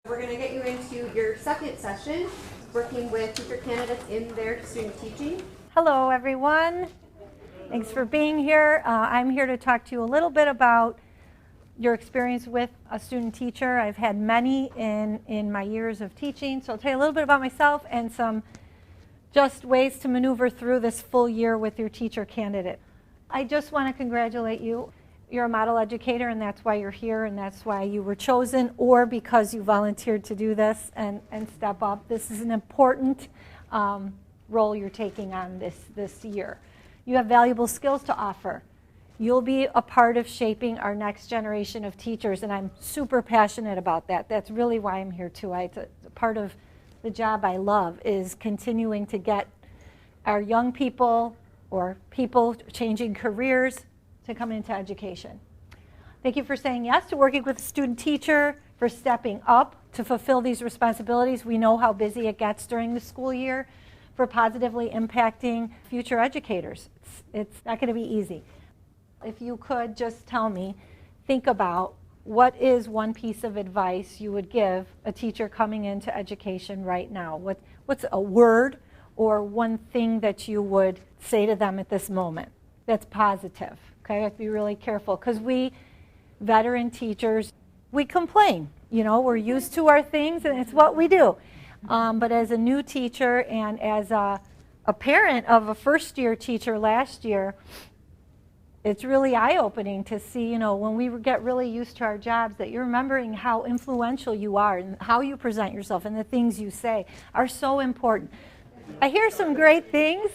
We're going to get you into your second session, working with teacher candidates in their student teaching. Hello, everyone. Thanks for being here. I'm here to talk to you a little bit about your experience with a student teacher. I've had many in my years of teaching, so I'll tell you a little bit about myself and some just ways to maneuver through this full year with your teacher candidate. I just want to congratulate you. You're a model educator, and that's why you're here, and that's why you were chosen, or because you volunteered to do this and step up. This is an important role you're taking on this year. You have valuable skills to offer. You'll be a part of shaping our next generation of teachers, and I'm super passionate about that. That's really why I'm here too. It's a part of the job I love is continuing to get our young people or people changing careers to come into education. Thank you for saying yes to working with a student teacher, for stepping up to fulfill these responsibilities. We know how busy it gets during the school year, for positively impacting future educators. It's not going to be easy. If you could just tell me, think about what is one piece of advice you would give a teacher coming into education right now? What's a word or one thing that you would say to them at this moment that's positive? Okay, I have to be really careful because we veteran teachers, we complain. You know, we're used to our things and it's what we do. But as a new teacher and as a parent of a first-year teacher last year, it's really eye-opening to see, you know, when we get really used to our jobs, that you're remembering how influential you are and how you present yourself and the things you say are so important. I hear some great things.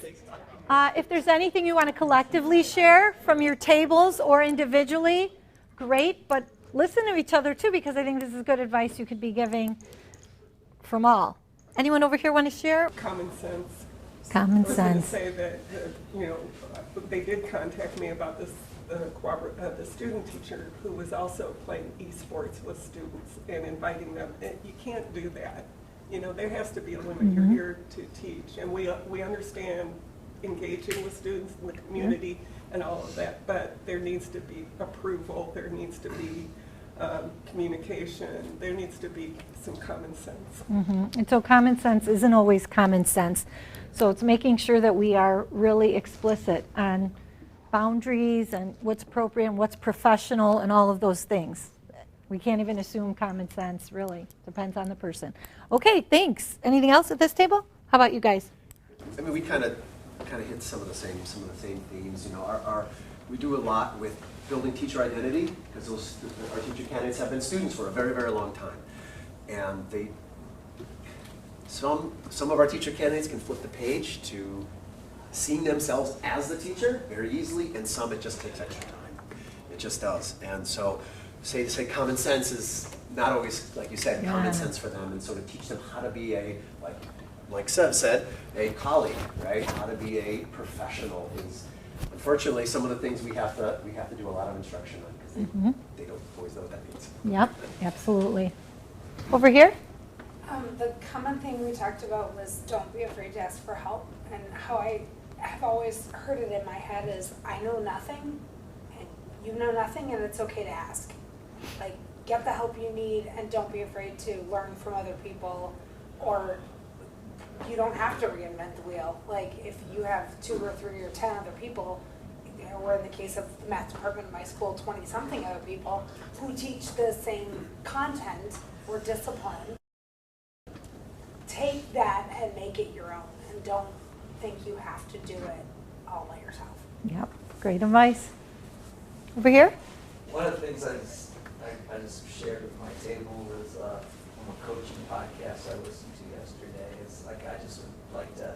If there's anything you want to collectively share from your tables or individually, great, but listen to each other too, because I think this is good advice you could be giving from all. Anyone over here want to share? Common sense. Common sense. I was going to say that, you know, they did contact me about this, the student teacher who was also playing esports with students and inviting them. And you can't do that. You know, there has to be a limit. Mm-hmm. You're here to teach, and we understand engaging with students in the community mm-hmm. and all of that, but there needs to be approval, there needs to be communication, there needs to be some common sense. Mm-hmm. And so common sense isn't always common sense. So it's making sure that we are really explicit on boundaries and what's appropriate and what's professional and all of those things. We can't even assume common sense, really. Depends on the person. Okay, thanks. Anything else at this table? How about you guys? I mean, we kind of hit some of the same themes. You know, we do a lot with building teacher identity because our teacher candidates have been students for a very, very long time, and some of our teacher candidates can flip the page to seeing themselves as the teacher very easily, and some it just takes extra time. It just does, and so say common sense is not always, like you said, common sense for them, and so to teach them how to be like Sev said, a colleague, right? How to be a professional is, unfortunately, some of the things we have to do a lot of instruction on because mm-hmm. they don't always know what that means. Yep, absolutely. Over here? The common thing we talked about was don't be afraid to ask for help. And how I have always heard it in my head is I know nothing, and you know nothing, and it's okay to ask. Like, get the help you need, and don't be afraid to learn from other people, or you don't have to reinvent the wheel. Like, if you have 2 or 3 or 10 other people, you know, or in the case of the math department of my school, 20-something other people who teach the same content or discipline, take that and make it your own, and don't think you have to do it all by yourself. Yep, great advice. Over here? One of the things I just shared with my table was from a coaching podcast I listened to yesterday. It's like I just would like to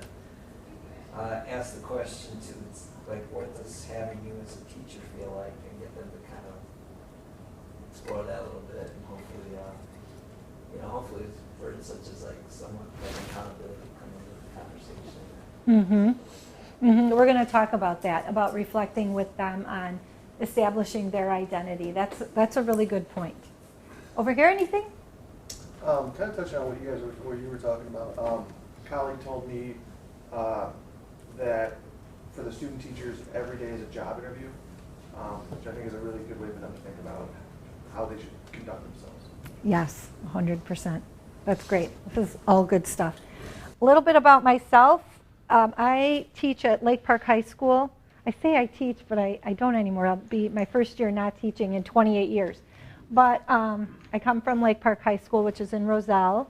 ask the question to, like, what does having you as a teacher feel like, and get them to kind of explore that a little bit, and hopefully, hopefully words such as like somewhat like accountability come into the conversation. Mm-hmm. Mm-hmm. We're going to talk about that, about reflecting with them on establishing their identity. That's a really good point. Over here, anything? Kind of touching on what you were talking about. A colleague told me that for the student teachers, every day is a job interview, which I think is a really good way for them to think about how they should conduct themselves. Yes, 100%. That's great. This is all good stuff. A little bit about myself. I teach at Lake Park High School. I say I teach, but I don't anymore. I'll be my first year not teaching in 28 years. But I come from Lake Park High School, which is in Roselle.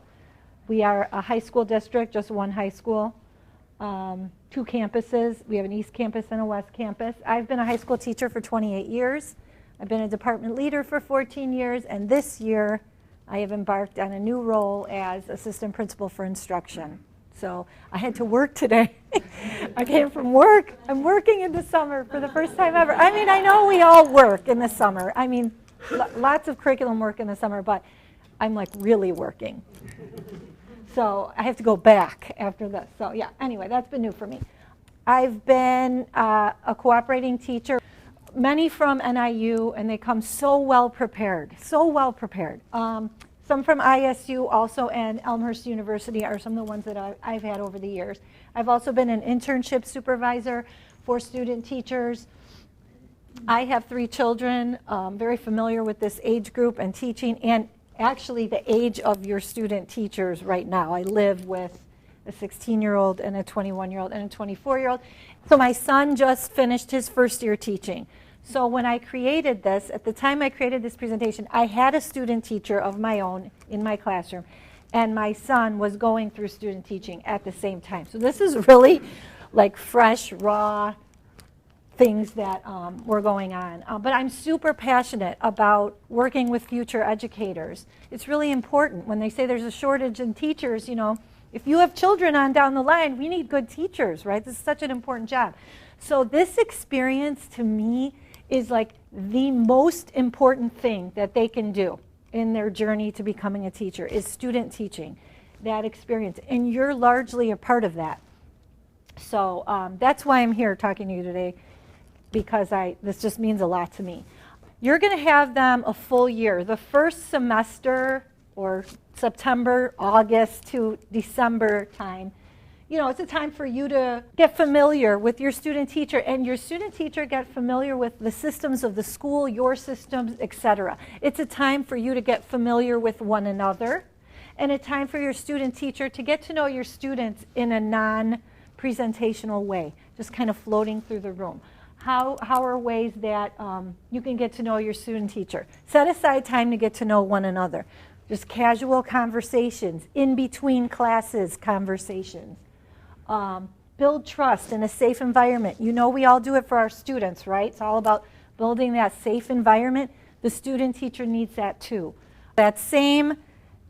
We are a high school district, just one high school, 2 campuses. We have an east campus and a west campus. I've been a high school teacher for 28 years. I've been a department leader for 14 years, and this year I have embarked on a new role as assistant principal for instruction. So I had to work today. I came from work. I'm working in the summer for the first time ever. I mean, I know we all work in the summer. I mean, lots of curriculum work in the summer, but I'm like really working. So I have to go back after this. So yeah, anyway, that's been new for me. I've been a cooperating teacher, many from NIU, and they come so well prepared, so well prepared. Some from ISU also, and Elmhurst University are some of the ones that I've had over the years. I've also been an internship supervisor for student teachers. I have 3 children, very familiar with this age group and teaching, and actually the age of your student teachers right now. I live with a 16-year-old and a 21-year-old and a 24-year-old. So my son just finished his first year teaching. So when I created this, at the time I created this presentation, I had a student teacher of my own in my classroom, and my son was going through student teaching at the same time. So this is really like fresh, raw things that were going on. But I'm super passionate about working with future educators. It's really important when they say there's a shortage in teachers, you know, if you have children on down the line, we need good teachers, right? This is such an important job. So this experience to me is like the most important thing that they can do in their journey to becoming a teacher is student teaching, that experience. And you're largely a part of that. So that's why I'm here talking to you today, because this just means a lot to me. You're going to have them a full year. The first semester, or September, August to December time, you know, it's a time for you to get familiar with your student teacher, and your student teacher get familiar with the systems of the school, your systems, etc. It's a time for you to get familiar with one another, and a time for your student teacher to get to know your students in a non-presentational way, just kind of floating through the room. How are ways that you can get to know your student teacher? Set aside time to get to know one another. Just casual conversations, in between classes conversations. Build trust in a safe environment. You know we all do it for our students, right? It's all about building that safe environment. The student teacher needs that too. That same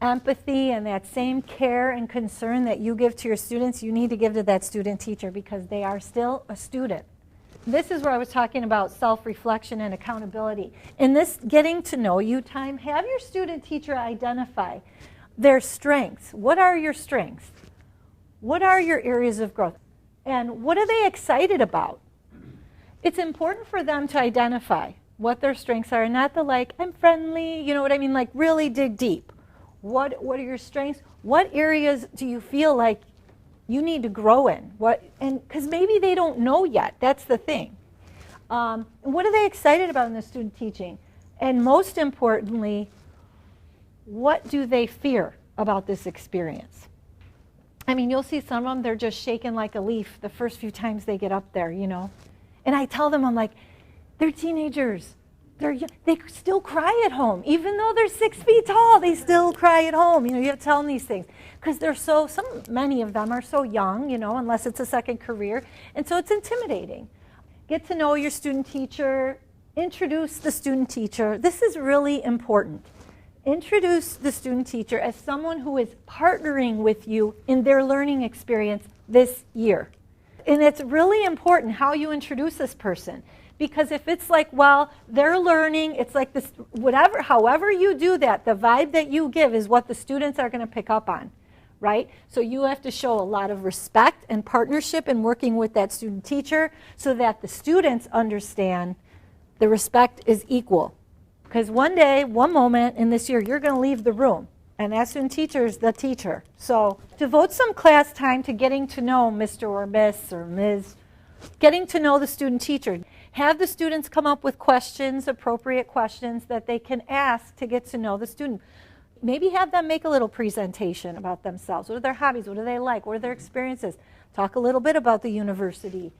empathy and that same care and concern that you give to your students, you need to give to that student teacher because they are still a student. This is where I was talking about self-reflection and accountability. In this getting to know you time, have your student teacher identify their strengths. What are your strengths? What are your areas of growth? And what are they excited about? It's important for them to identify what their strengths are, and not the like, I'm friendly, you know what I mean, like really dig deep. What are your strengths? What areas do you feel like you need to grow in? Because maybe they don't know yet. That's the thing. What are they excited about in the student teaching? And most importantly, what do they fear about this experience? I mean, you'll see some of them, they're just shaking like a leaf the first few times they get up there, you know. And I tell them, I'm like, they're teenagers. They still cry at home. Even though they're 6 feet tall, they still cry at home. You know, you have to tell them these things. Because many of them are so young, you know, unless it's a second career. And so it's intimidating. Get to know your student teacher. Introduce the student teacher. This is really important. Introduce the student teacher as someone who is partnering with you in their learning experience this year. And it's really important how you introduce this person. Because if it's like, well, they're learning, it's like this, however you do that, the vibe that you give is what the students are going to pick up on, right? So you have to show a lot of respect and partnership in working with that student teacher so that the students understand the respect is equal. Because one day, one moment in this year, you're going to leave the room. And that student teacher is the teacher. So devote some class time to getting to know Mr. or Miss or Ms. Getting to know the student teacher. Have the students come up with questions, appropriate questions that they can ask to get to know the student. Maybe have them make a little presentation about themselves. What are their hobbies? What do they like? What are their experiences? Talk a little bit about the university.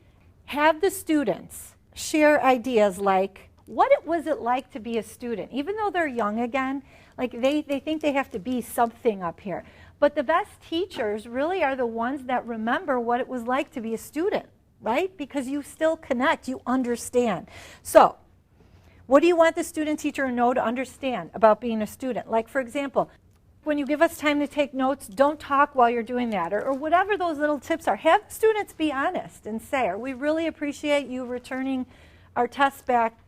Have the students share ideas like, what was it like to be a student? Even though they're young again, like they think they have to be something up here. But the best teachers really are the ones that remember what it was like to be a student, right? Because you still connect, you understand. So, what do you want the student teacher to know to understand about being a student? Like, for example, when you give us time to take notes, don't talk while you're doing that, or whatever those little tips are. Have students be honest and say, we really appreciate you returning our tests back,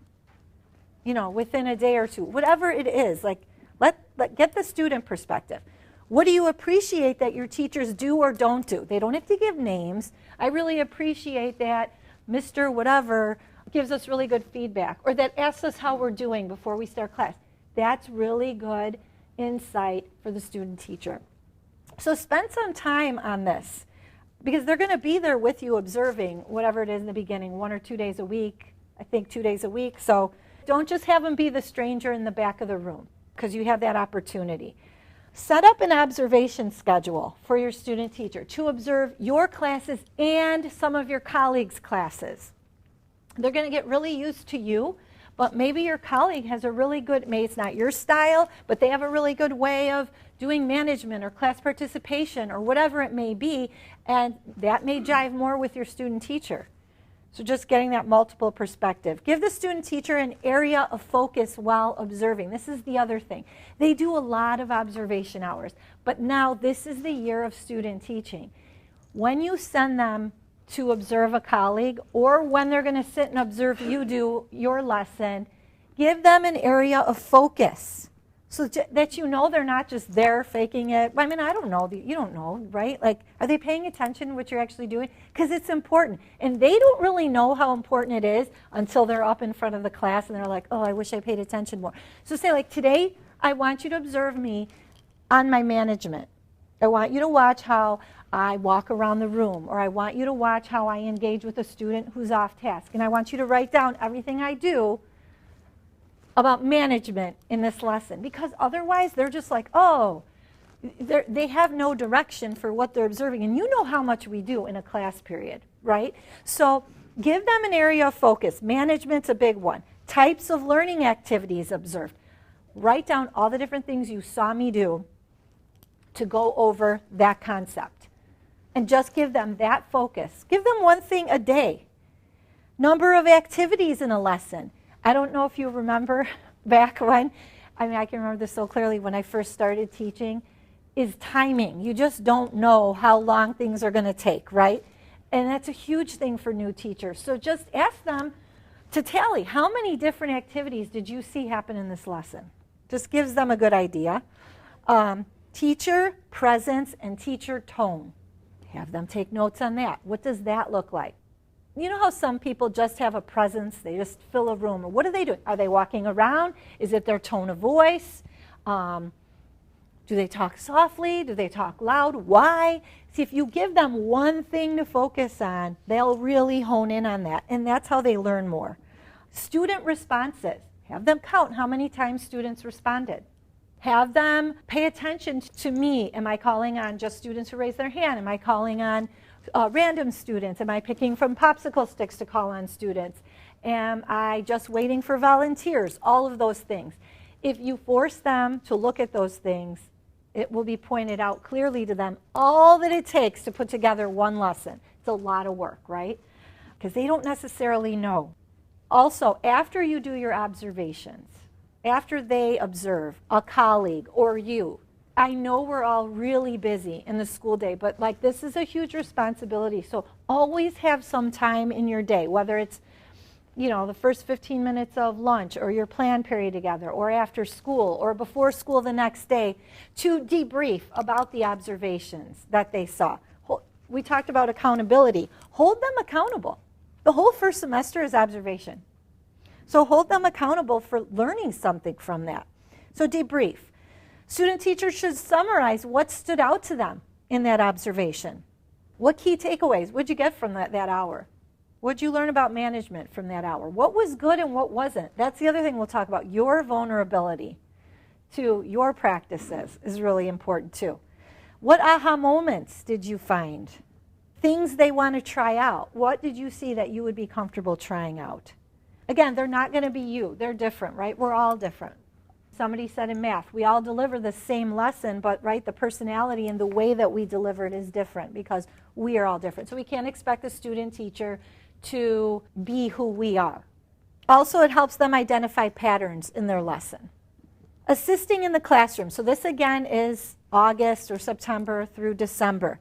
within a day or two. Whatever it is, like, let get the student perspective. What do you appreciate that your teachers do or don't do? They don't have to give names. I really appreciate that Mr. Whatever gives us really good feedback, or that asks us how we're doing before we start class. That's really good insight for the student teacher. So spend some time on this, because they're going to be there with you observing whatever it is in the beginning, 1 or 2 days a week, I think 2 days a week. So don't just have them be the stranger in the back of the room, because you have that opportunity. Set up an observation schedule for your student teacher to observe your classes and some of your colleagues' classes. They're going to get really used to you, but maybe your colleague has a really good, maybe it's not your style, but they have a really good way of doing management or class participation or whatever it may be, and that may jive more with your student teacher. So just getting that multiple perspective. Give the student teacher an area of focus while observing. This is the other thing. They do a lot of observation hours, but now this is the year of student teaching. When you send them to observe a colleague, or when they're going to sit and observe you do your lesson, give them an area of focus so that they're not just there faking it. I mean, I don't know. You don't know, right? Like, are they paying attention to what you're actually doing? Because it's important. And they don't really know how important it is until they're up in front of the class and they're like, oh, I wish I paid attention more. So say, like, today, I want you to observe me on my management. I want you to watch how I walk around the room, or I want you to watch how I engage with a student who's off task. And I want you to write down everything I do about management in this lesson, because otherwise they're just like, oh, they have no direction for what they're observing. And you know how much we do in a class period, right? So give them an area of focus. Management's a big one. Types of learning activities observed. Write down all the different things you saw me do to go over that concept. And just give them that focus. Give them one thing a day. Number of activities in a lesson. I don't know if you remember back when, I can remember this so clearly when I first started teaching, is timing. You just don't know how long things are going to take, right? And that's a huge thing for new teachers. So just ask them to tally, how many different activities did you see happen in this lesson? Just gives them a good idea. Teacher presence and teacher tone. Have them take notes on that. What does that look like? You know how some people just have a presence, they just fill a room. Or what are they doing? Are they walking around? Is it their tone of voice? Do they talk softly? Do they talk loud? Why? See, if you give them one thing to focus on, they'll really hone in on that. And that's how they learn more. Student responses. Have them count how many times students responded. Have them pay attention to me. Am I calling on just students who raise their hand? Am I calling on random students? Am I picking from popsicle sticks to call on students? Am I just waiting for volunteers? All of those things. If you force them to look at those things, it will be pointed out clearly to them all that it takes to put together one lesson. It's a lot of work, right? Because they don't necessarily know. Also, after you do your observations, after they observe a colleague or you, I know we're all really busy in the school day, but like this is a huge responsibility. So always have some time in your day, whether it's, the first 15 minutes of lunch or your plan period together or after school or before school the next day to debrief about the observations that they saw. We talked about accountability. Hold them accountable. The whole first semester is observation. So hold them accountable for learning something from that. So debrief. Student teachers should summarize what stood out to them in that observation. What key takeaways would you get from that hour? What did you learn about management from that hour? What was good and what wasn't? That's the other thing we'll talk about, your vulnerability. to your practices is really important too. What aha moments did you find? Things they want to try out. What did you see that you would be comfortable trying out? Again, they're not going to be you. They're different, right? We're all different. Somebody said in math, we all deliver the same lesson, but right, the personality and the way that we deliver it is different because we are all different. So we can't expect a student teacher to be who we are. Also, it helps them identify patterns in their lesson. Assisting in the classroom. So this again is August or September through December.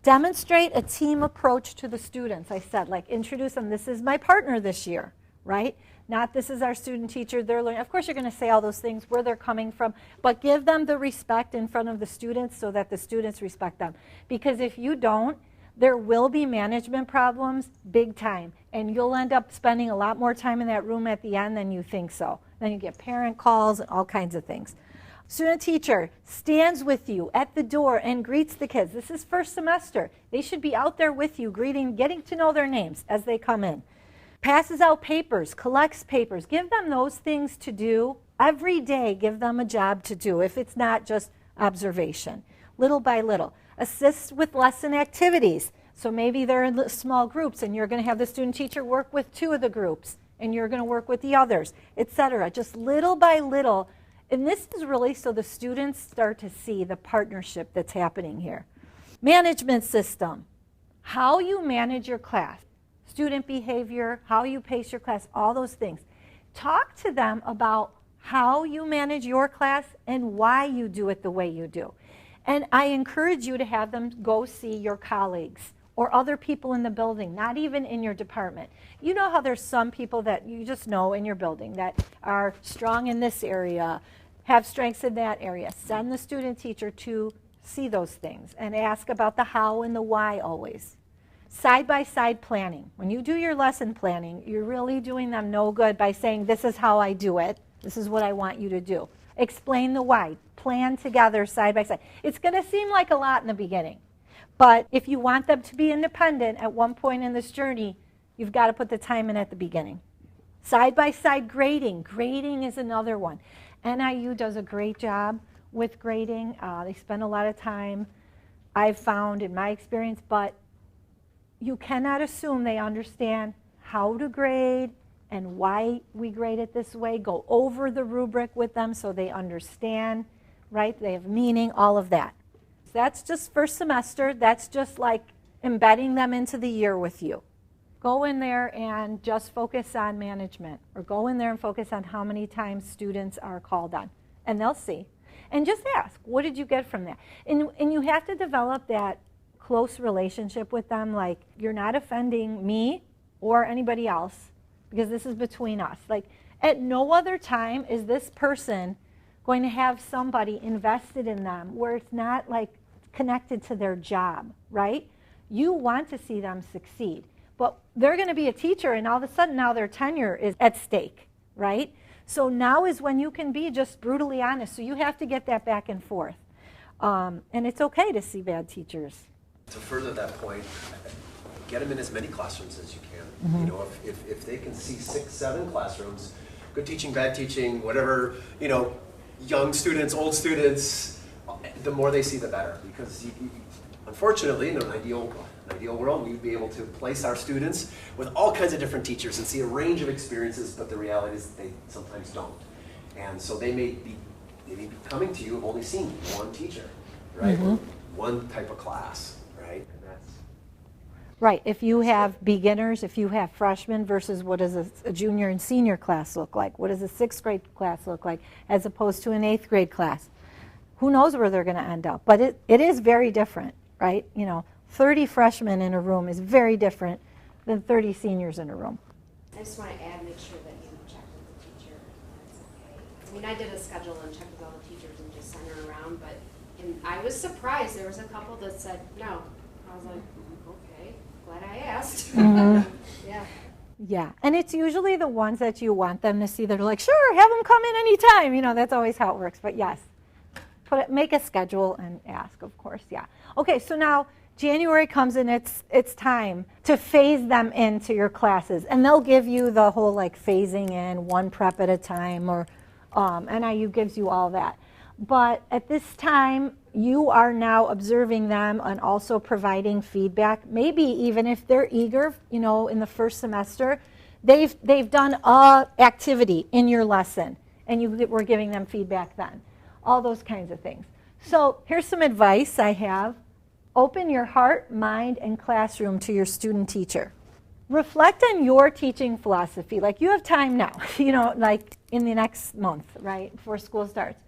Demonstrate a team approach to the students. I said, like, introduce them. This is my partner this year, right? Not this is our student teacher, they're learning. Of course, you're going to say all those things, where they're coming from, but give them the respect in front of the students so that the students respect them. Because if you don't, there will be management problems big time, and you'll end up spending a lot more time in that room at the end than you think so. Then you get parent calls and all kinds of things. Student teacher stands with you at the door and greets the kids. This is first semester. They should be out there with you, greeting, getting to know their names as they come in. Passes out papers, collects papers. Give them those things to do. Every day, give them a job to do if it's not just observation, little by little. Assist with lesson activities. So maybe they're in small groups and you're going to have the student teacher work with 2 of the groups and you're going to work with the others, etc. Just little by little. And this is really so the students start to see the partnership that's happening here. Management system. How you manage your class. Student behavior, how you pace your class, all those things. Talk to them about how you manage your class and why you do it the way you do. And I encourage you to have them go see your colleagues or other people in the building, not even in your department. You know how there's some people that you just know in your building that are strong in this area, have strengths in that area. Send the student teacher to see those things and ask about the how and the why always. Side-by-side planning. When you do your lesson planning, you're really doing them no good by saying, this is how I do it. This is what I want you to do. Explain the why. Plan together side by side. It's going to seem like a lot in the beginning. But if you want them to be independent at one point in this journey, you've got to put the time in at the beginning. Side-by-side grading. Grading is another one. NIU does a great job with grading. They spend a lot of time, I've found in my experience, but you cannot assume they understand how to grade and why we grade it this way. Go over the rubric with them so they understand, right? They have meaning, all of that. So that's just first semester. That's just like embedding them into the year with you. Go in there and just focus on management, or go in there and focus on how many times students are called on, and they'll see. And just ask, what did you get from that? And you have to develop that close relationship with them, like, you're not offending me or anybody else because this is between us. Like, at no other time is this person going to have somebody invested in them where it's not like connected to their job, right? You want to see them succeed, but they're going to be a teacher and all of a sudden now their tenure is at stake, right? So now is when you can be just brutally honest. So you have to get that back and forth. And it's okay to see bad teachers. To further that point, get them in as many classrooms as you can. Mm-hmm. You know, if they can see 6, 7 classrooms, good teaching, bad teaching, whatever, you know, young students, old students, the more they see the better. Because unfortunately, in an ideal world, we'd be able to place our students with all kinds of different teachers and see a range of experiences, but the reality is they sometimes don't. And so they may be coming to you of only seeing one teacher, right? Mm-hmm. Or one type of class. Right? And that's Right. If you have beginners, if you have freshmen versus what does a junior and senior class look like? What does a 6th grade class look like as opposed to an 8th grade class? Who knows where they're going to end up? But it is very different, right? You know, 30 freshmen in a room is very different than 30 seniors in a room. I just want to add, make sure that you check with the teacher. That's okay. I mean, I did a schedule and checked with all the teachers and just sent her around, but I was surprised. There was a couple that said no. I was like, okay, glad I asked. Mm-hmm. Yeah. Yeah, and it's usually the ones that you want them to see that are like, sure, have them come in anytime. You know, that's always how it works. But yes, make a schedule and ask, of course, yeah. Okay, so now January comes and it's time to phase them into your classes. And they'll give you the whole like phasing in, one prep at a time, or NIU gives you all that. But at this time, you are now observing them and also providing feedback. Maybe even if they're eager, you know, in the first semester, they've done a activity in your lesson, and you were giving them feedback then. All those kinds of things. So here's some advice I have. Open your heart, mind, and classroom to your student teacher. Reflect on your teaching philosophy. Like, you have time now, you know, like in the next month, right, before school starts.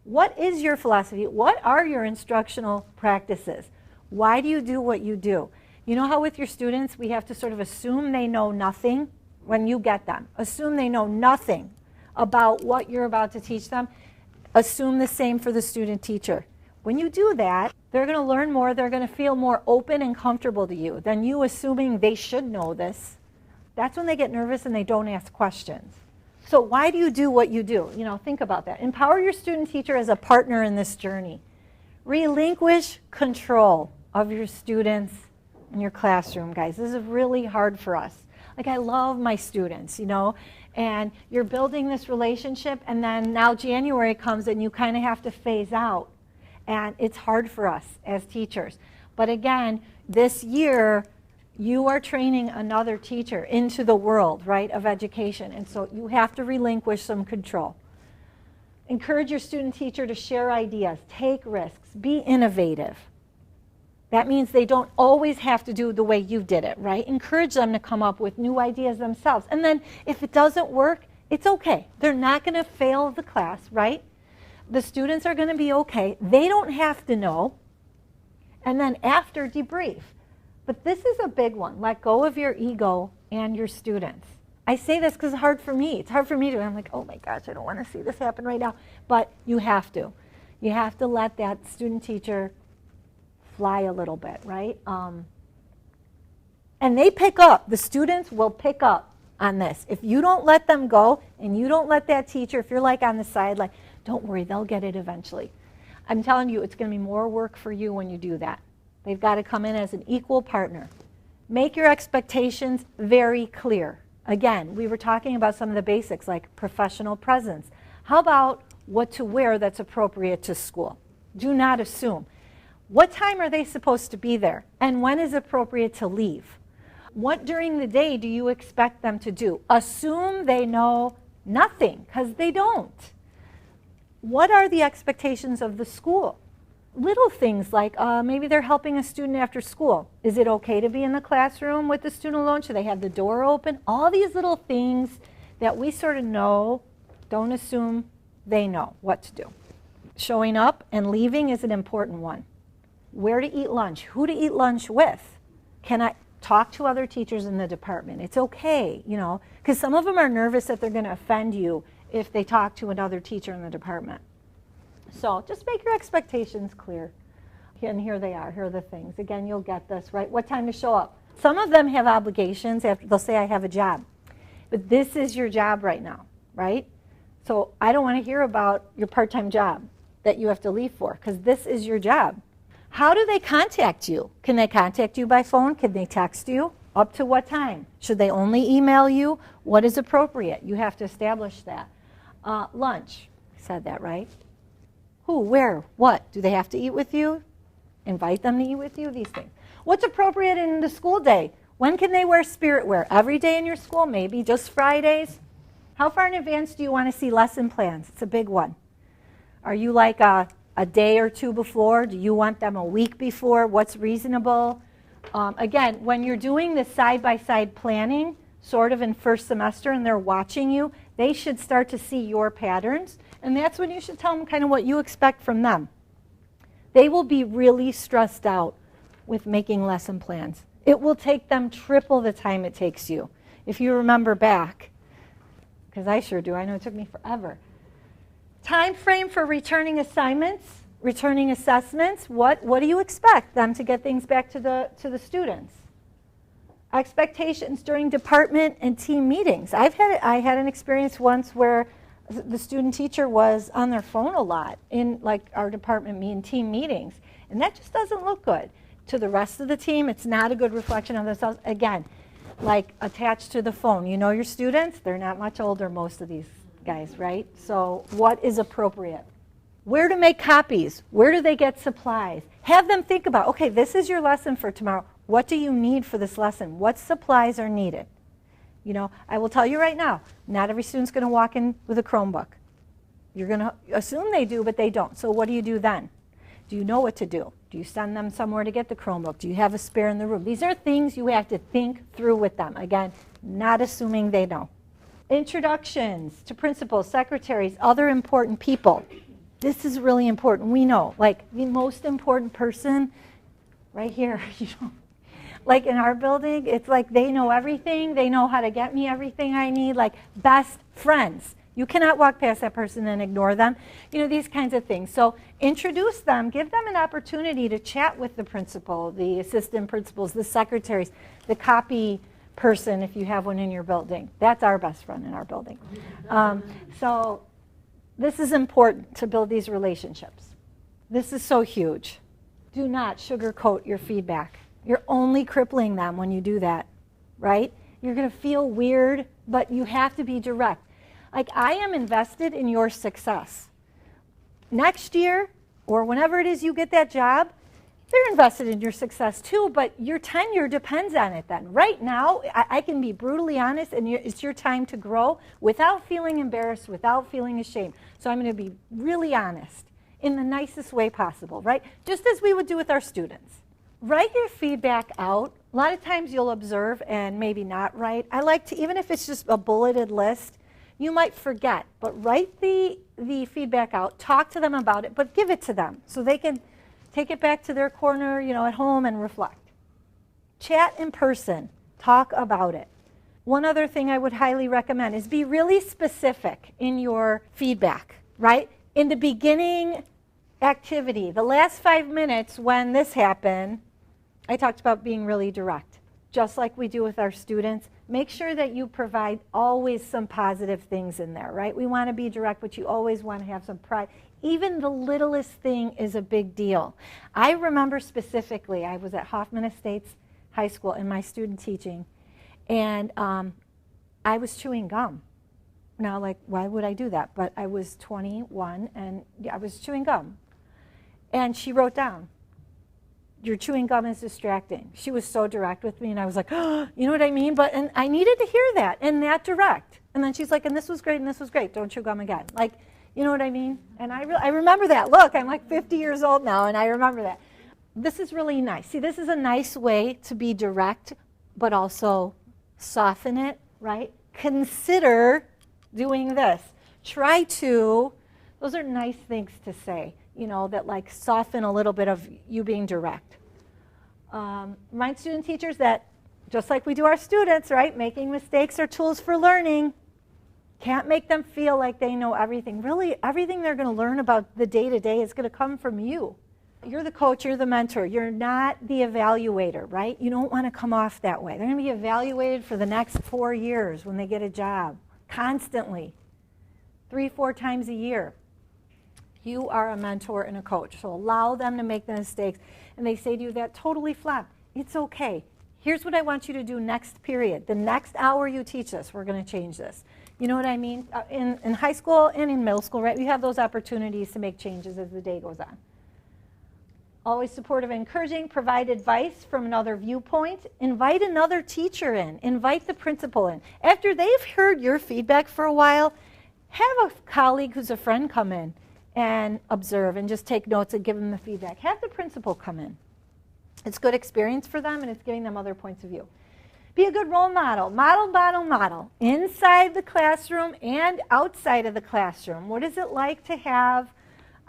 What is your philosophy? What are your instructional practices? Why do you do what you do? You know how with your students we have to sort of assume they know nothing when you get them. Assume they know nothing about what you're about to teach them. Assume the same for the student teacher. When you do that, they're going to learn more. They're going to feel more open and comfortable to you than you assuming they should know this. That's when they get nervous and they don't ask questions. So why do you do what you do? You know, think about that. Empower your student teacher as a partner in this journey. Relinquish control of your students in your classroom, guys. This is really hard for us. Like, I love my students, you know, and you're building this relationship, and then now January comes and you kind of have to phase out. And it's hard for us as teachers. But again, this year, you are training another teacher into the world, right, of education. And so you have to relinquish some control. Encourage your student teacher to share ideas, take risks, be innovative. That means they don't always have to do the way you did it, right? Encourage them to come up with new ideas themselves. And then if it doesn't work, it's okay. They're not going to fail the class, right? The students are going to be okay. They don't have to know. And then after, debrief. But this is a big one. Let go of your ego and your students. I say this because it's hard for me. It's hard for me to. I'm like, oh my gosh, I don't want to see this happen right now. But you have to. You have to let that student teacher fly a little bit, right? And they pick up. The students will pick up on this. If you don't let them go and you don't let that teacher, if you're like on the side, like, don't worry, they'll get it eventually. I'm telling you, it's going to be more work for you when you do that. They've got to come in as an equal partner. Make your expectations very clear. Again, we were talking about some of the basics like professional presence. How about what to wear that's appropriate to school? Do not assume. What time are they supposed to be there? And when is appropriate to leave? What during the day do you expect them to do? Assume they know nothing, because they don't. What are the expectations of the school? Little things like maybe they're helping a student after school. Is it okay to be in the classroom with the student alone? Should they have the door open? All these little things that we sort of know, don't assume they know what to do. Showing up and leaving is an important one. Where to eat lunch? Who to eat lunch with? Can I talk to other teachers in the department? It's okay, you know, because some of them are nervous that they're going to offend you if they talk to another teacher in the department. So just make your expectations clear. And here they are. Here are the things. Again, you'll get this, right? What time to show up? Some of them have obligations. They'll say, I have a job. But this is your job right now, right? So I don't want to hear about your part-time job that you have to leave for, because this is your job. How do they contact you? Can they contact you by phone? Can they text you? Up to what time? Should they only email you? What is appropriate? You have to establish that. Lunch. I said that, right? Who, where, what? Do they have to eat with you? Invite them to eat with you? These things. What's appropriate in the school day? When can they wear spirit wear? Every day in your school? Maybe just Fridays? How far in advance do you want to see lesson plans? It's a big one. Are you like a day or two before? Do you want them a week before? What's reasonable? Again, when you're doing this side-by-side planning, sort of in first semester, and they're watching you, they should start to see your patterns. And that's when you should tell them kind of what you expect from them. They will be really stressed out with making lesson plans. It will take them triple the time it takes you. If you remember back, because I sure do, I know it took me forever. Time frame for returning assignments, returning assessments. What do you expect them to get things back to the students? Expectations during department and team meetings. I had an experience once where the student teacher was on their phone a lot in like our department team meetings, and that just doesn't look good to the rest of the team. It's not a good reflection of themselves. Again, like attached to the phone. You know your students, they're not much older, most of these guys, right? So what is appropriate? where to make copies, where do they get supplies. Have them think about, okay, this is your lesson for tomorrow. What do you need for this lesson? What supplies are needed? You know, I will tell you right now, not every student's going to walk in with a Chromebook. You're going to assume they do, but they don't. So what do you do then? Do you know what to do? Do you send them somewhere to get the Chromebook? Do you have a spare in the room? These are things you have to think through with them. Again, not assuming they know. Introductions to principals, secretaries, other important people. This is really important. We know, like, the most important person right here, you know, like in our building, it's like they know everything. They know how to get me everything I need, like best friends. You cannot walk past that person and ignore them. You know, these kinds of things. So introduce them, give them an opportunity to chat with the principal, the assistant principals, the secretaries, the copy person if you have one in your building. That's our best friend in our building. So this is important to build these relationships. This is so huge. Do not sugarcoat your feedback. You're only crippling them when you do that, right? You're going to feel weird, but you have to be direct. Like, I am invested in your success. Next year, or whenever it is you get that job, they're invested in your success too, but your tenure depends on it then. Right now, I can be brutally honest, and it's your time to grow without feeling embarrassed, without feeling ashamed. So I'm going to be really honest in the nicest way possible, right? Just as we would do with our students. Write your feedback out. A lot of times you'll observe and maybe not write. I like to, even if it's just a bulleted list, you might forget, but write the feedback out, talk to them about it, but give it to them so they can take it back to their corner, you know, at home and reflect. Chat in person, talk about it. One other thing I would highly recommend is be really specific in your feedback, right? In the beginning activity, the last 5 minutes when this happened, I talked about being really direct, just like we do with our students. Make sure that you provide always some positive things in there, right? We want to be direct, but you always want to have some pride. Even the littlest thing is a big deal. I remember specifically, I was at Hoffman Estates High School in my student teaching, and I was chewing gum. Now, like, why would I do that? But I was 21, and I was chewing gum. And she wrote down, "Your chewing gum is distracting." She was so direct with me, and I was like, oh, you know what I mean? And I needed to hear that, and that direct. And then she's like, and this was great, and this was great. Don't chew gum again. Like, you know what I mean? And I remember that. Look, I'm like 50 years old now, and I remember that. This is really nice. See, this is a nice way to be direct, but also soften it, right? Consider doing this. Try to, those are nice things to say, you know, that like soften a little bit of you being direct. Remind student teachers that just like we do our students, right, making mistakes are tools for learning. Can't make them feel like they know everything. Really, everything they're going to learn about the day-to-day is going to come from you. You're the coach, you're the mentor. You're not the evaluator, right? You don't want to come off that way. They're going to be evaluated for the next 4 years when they get a job, constantly, 3-4 times a year. You are a mentor and a coach, so allow them to make the mistakes. And they say to you, that totally flopped. It's okay. Here's what I want you to do next period. The next hour you teach us, we're going to change this. You know what I mean? In high school and in middle school, right, we have those opportunities to make changes as the day goes on. Always supportive and encouraging. Provide advice from another viewpoint. Invite another teacher in. Invite the principal in. After they've heard your feedback for a while, have a colleague who's a friend come in and observe and just take notes and give them the feedback. Have the principal come in. It's good experience for them, and it's giving them other points of view. Be a good role model. Model. Inside the classroom and outside of the classroom. What is it like to have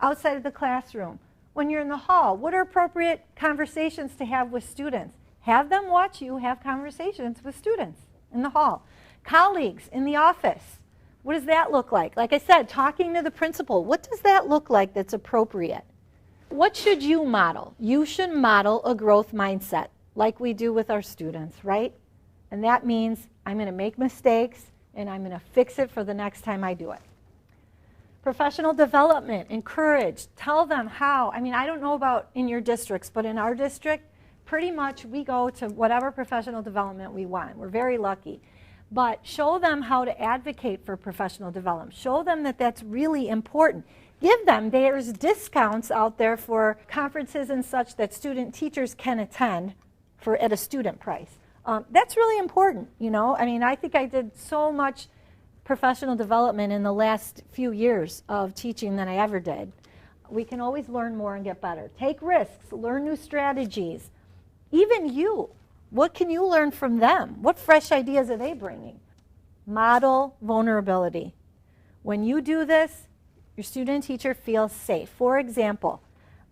outside of the classroom? When you're in the hall, what are appropriate conversations to have with students? Have them watch you have conversations with students in the hall. Colleagues in the office. What does that look like? Like I said, talking to the principal. What does that look like that's appropriate? What should you model? You should model a growth mindset like we do with our students, right? And that means I'm going to make mistakes and I'm going to fix it for the next time I do it. Professional development, encourage, tell them how. I mean, I don't know about in your districts, but in our district, pretty much we go to whatever professional development we want. We're very lucky. But show them how to advocate for professional development. Show them that that's really important. give them. There's discounts out there for conferences and such that student teachers can attend at a student price. That's really important, you know. I mean, I think I did so much professional development in the last few years of teaching than I ever did. We can always learn more and get better. Take risks, learn new strategies. Even you, what can you learn from them? What fresh ideas are they bringing? Model vulnerability. When you do this, your student teacher feels safe. For example,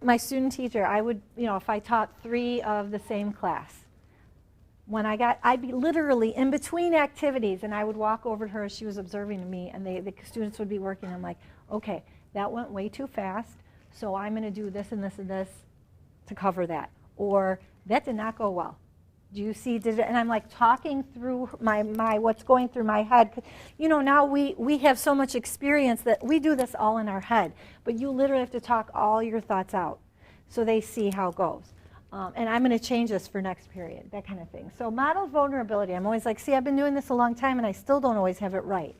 my student teacher, I would, you know, if I taught 3 of the same class, I'd be literally in between activities, and I would walk over to her as she was observing me, and the students would be working. I'm like, okay, that went way too fast, so I'm going to do this and this and this to cover that. Or that did not go well. Do you see? And I'm like talking through my what's going through my head. You know, now we have so much experience that we do this all in our head, but you literally have to talk all your thoughts out so they see how it goes. And I'm going to change this for next period, that kind of thing. So model vulnerability. I'm always like, see, I've been doing this a long time and I still don't always have it right.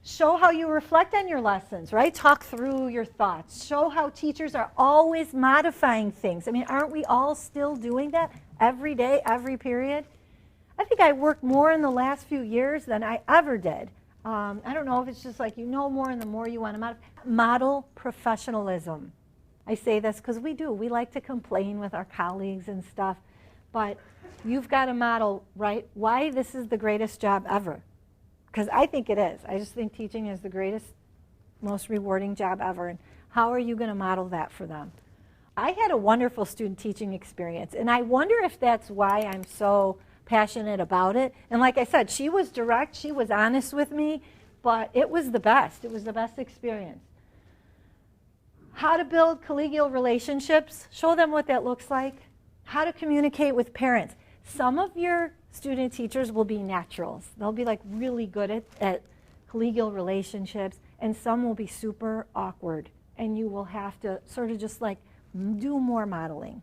Show how you reflect on your lessons, right? Talk through your thoughts. Show how teachers are always modifying things. I mean, aren't we all still doing that every day, every period? I think I worked more in the last few years than I ever did. I don't know if it's just like you know more and the more you want to model professionalism. I say this because we do. We like to complain with our colleagues and stuff, but you've got to model, right, why this is the greatest job ever. Because I think it is. I just think teaching is the greatest, most rewarding job ever. And how are you going to model that for them? I had a wonderful student teaching experience, and I wonder if that's why I'm so passionate about it. And like I said, she was direct, she was honest with me, but it was the best. It was the best experience. How to build collegial relationships, show them what that looks like. How to communicate with parents. Some of your student teachers will be naturals. They'll be like really good at collegial relationships, and some will be super awkward, and you will have to sort of just like do more modeling.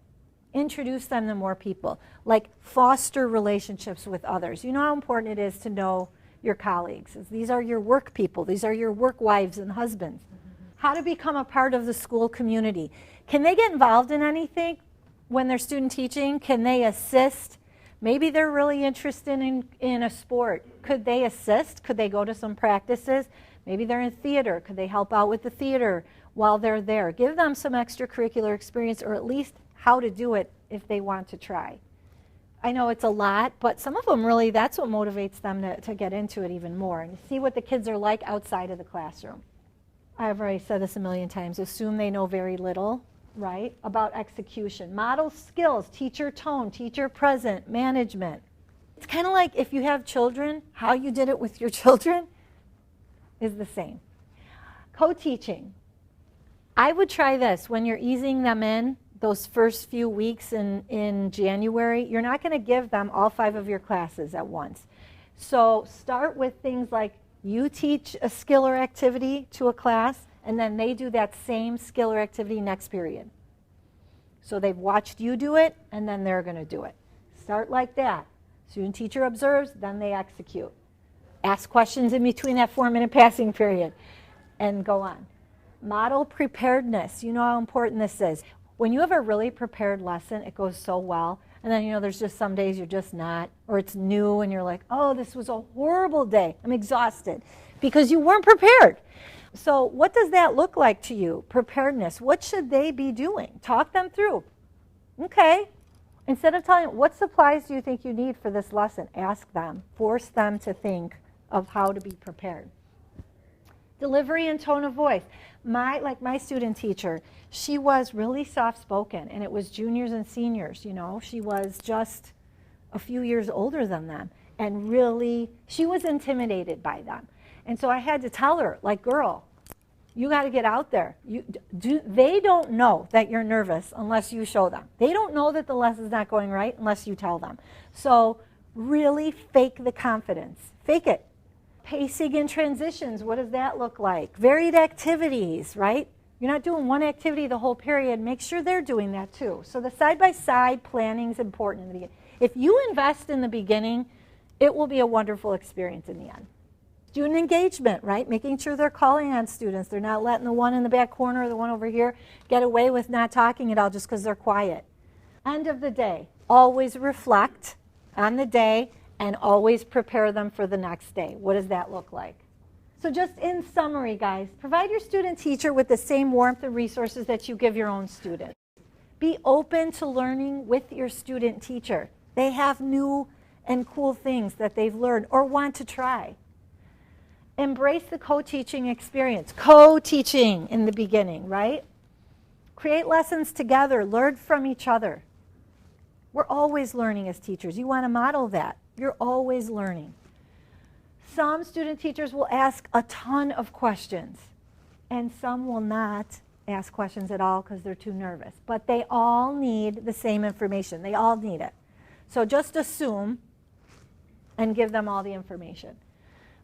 Introduce them to more people, like foster relationships with others. You know how important it is to know your colleagues. These are your work people. These are your work wives and husbands. How to become a part of the school community. Can they get involved in anything when they're student teaching? Can they assist? Maybe they're really interested in a sport. Could they assist? Could they go to some practices? Maybe they're in theater. Could they help out with the theater while they're there? Give them some extracurricular experience, or at least how to do it if they want to try. I know it's a lot, but some of them really, that's what motivates them to get into it even more and see what the kids are like outside of the classroom. I've already said this a million times. Assume they know very little, right, about execution. Model skills, teacher tone, teacher present, management. It's kind of like if you have children, how you did it with your children is the same. Co-teaching. I would try this when you're easing them in those first few weeks in January. You're not going to give them all 5 of your classes at once. So start with things like you teach a skill or activity to a class, and then they do that same skill or activity next period. So they've watched you do it, and then they're going to do it. Start like that. Student teacher observes, then they execute. Ask questions in between that 4-minute passing period, and go on. Model preparedness. You know how important this is. When you have a really prepared lesson, it goes so well. And then, you know, there's just some days you're just not, or it's new and you're like, oh, this was a horrible day. I'm exhausted because you weren't prepared. So what does that look like to you? Preparedness. What should they be doing? Talk them through. Okay. Instead of telling them, what supplies do you think you need for this lesson? Ask them. Force them to think of how to be prepared. Delivery and tone of voice. My student teacher, she was really soft-spoken, and it was juniors and seniors, you know. She was just a few years older than them, and really, she was intimidated by them. And so I had to tell her, like, girl, you got to get out there. They don't know that you're nervous unless you show them. They don't know that the lesson's not going right unless you tell them. So really fake the confidence. Fake it. Pacing and transitions, what does that look like? Varied activities, right? You're not doing one activity the whole period. Make sure they're doing that too. So the side-by-side planning is important in the beginning. If you invest in the beginning, it will be a wonderful experience in the end. Student engagement, right? Making sure they're calling on students. They're not letting the one in the back corner or the one over here get away with not talking at all just because they're quiet. End of the day, always reflect on the day and always prepare them for the next day. What does that look like? So just in summary, guys, provide your student teacher with the same warmth and resources that you give your own student. Be open to learning with your student teacher. They have new and cool things that they've learned or want to try. Embrace the co-teaching experience. Co-teaching in the beginning, right? Create lessons together. Learn from each other. We're always learning as teachers. You want to model that. You're always learning. Some student teachers will ask a ton of questions, and some will not ask questions at all because they're too nervous. But they all need the same information. They all need it. So just assume and give them all the information.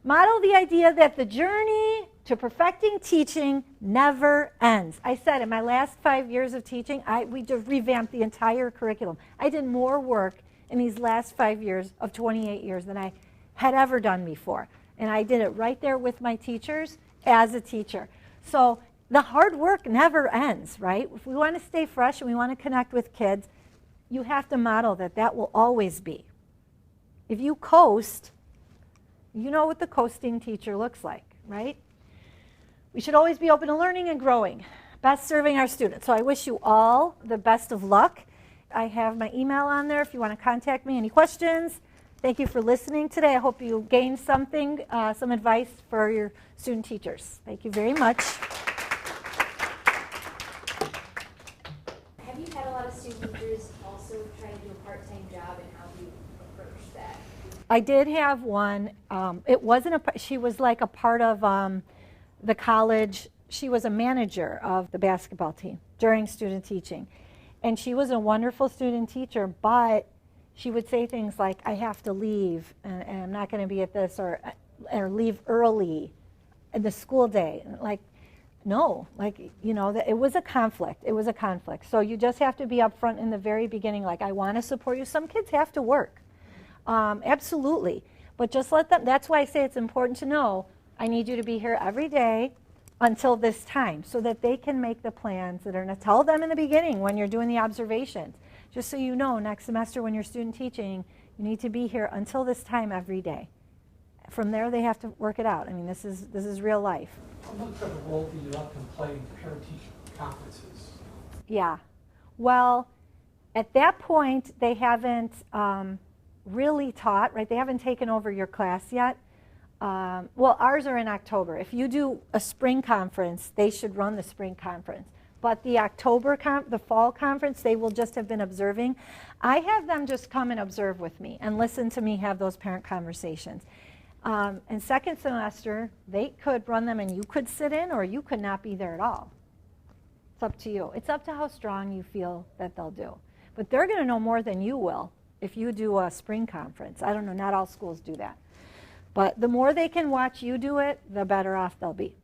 Model the idea that the journey to perfecting teaching never ends. I said in my last 5 years of teaching, we just revamped the entire curriculum. I did more work in these last 5 years of 28 years than I had ever done before. And I did it right there with my teachers as a teacher. So the hard work never ends, right? If we want to stay fresh and we want to connect with kids, you have to model that that will always be. If you coast, you know what the coasting teacher looks like, right? We should always be open to learning and growing, best serving our students. So I wish you all the best of luck. I have my email on there if you want to contact me. Any questions? Thank you for listening today. I hope you gained something, some advice for your student teachers. Thank you very much. Have you had a lot of student teachers also try to do a part-time job, and how do you approach that? I did have one. It wasn't she was like a part of the college. She was a manager of the basketball team during student teaching. And she was a wonderful student teacher, but she would say things like, I have to leave, and I'm not going to be at this, or leave early in the school day. Like, no, like, you know, it was a conflict. It was a conflict. So you just have to be upfront in the very beginning, like, I want to support you. Some kids have to work. Absolutely. But just let them, that's why I say it's important to know, I need you to be here every day until this time, so that they can make the plans that are going to tell them in the beginning when you're doing the observations. Just so you know, next semester when you're student teaching, you need to be here until this time every day. From there, they have to work it out. I mean, this is real life. What type of role do you let them play in parent-teacher conferences? Yeah. Well, at that point, they haven't really taught, right? They haven't taken over your class yet. Well, ours are in October. If you do a spring conference, they should run the spring conference. But the the fall conference, they will just have been observing. I have them just come and observe with me and listen to me have those parent conversations. And second semester, they could run them and you could sit in, or you could not be there at all. It's up to you. It's up to how strong you feel that they'll do. But they're going to know more than you will if you do a spring conference. I don't know, not all schools do that. But the more they can watch you do it, the better off they'll be.